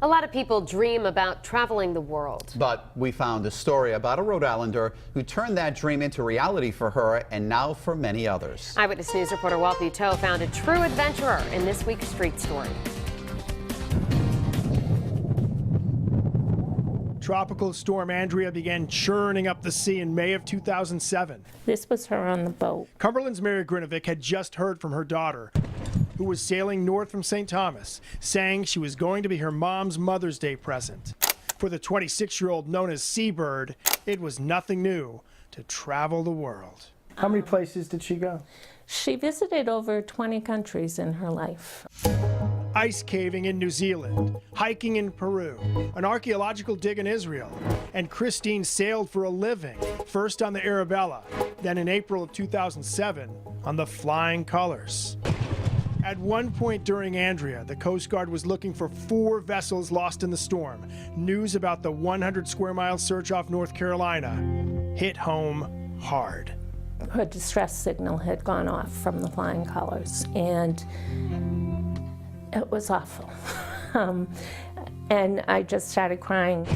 A lot of people dream about traveling the world. But we found a story about a Rhode Islander who turned that dream into reality for her and now for many others. Eyewitness News reporter Walt Buteau found a true adventurer in this week's Street Story. Tropical storm Andrea began churning up the sea in May of 2007. This was her on the boat. Cumberland's Mary Grinovic had just heard from her daughter, who was sailing north from St. Thomas, saying she was going to be her mom's Mother's Day present. For the 26-year-old known as Seabird, it was nothing new to travel the world. How many places did she go? She visited over 20 countries in her life. Ice caving in New Zealand, hiking in Peru, an archaeological dig in Israel, and Christine sailed for a living, first on the Arabella, then in April of 2007 on the Flying Colors. At one point during Andrea, the Coast Guard was looking for 4 vessels lost in the storm. News about the 100-square-mile search off North Carolina hit home hard. Her distress signal had gone off from the Flying Colors, and it was awful. And I just started crying.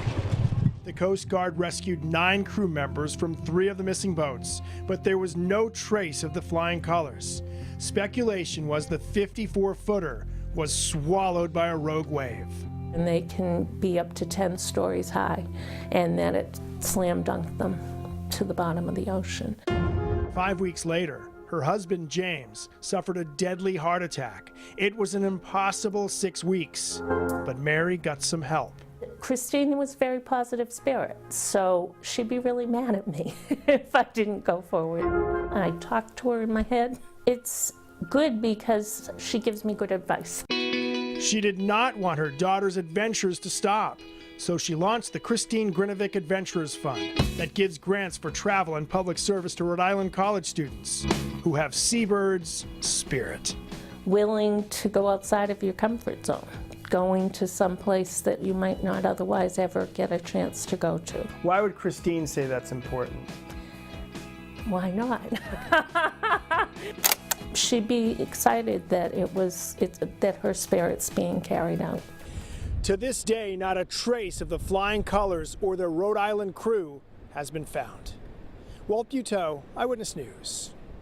The Coast Guard rescued 9 crew members from 3 of the missing boats, but there was no trace of the Flying Colors. Speculation was the 54-footer was swallowed by a rogue wave. And they can be up to 10 stories high, and that it slam dunked them to the bottom of the ocean. 5 weeks later, her husband, James, suffered a deadly heart attack. It was an impossible 6 weeks, but Mary got some help. Christine was very positive spirit, so she'd be really mad at me if I didn't go forward. I talked to her in my head. It's good because she gives me good advice. She did not want her daughter's adventures to stop, so she launched the Christine Grinovic Adventurers Fund that gives grants for travel and public service to Rhode Island college students who have Seabird's spirit. Willing to go outside of your comfort zone, going to some place that you might not otherwise ever get a chance to go to. Why would Christine say that's important? Why not? She'd be excited that that her spirit's being carried out. To this day, not a trace of the Flying Colors or their Rhode Island crew has been found. Walt Buteau, Eyewitness News.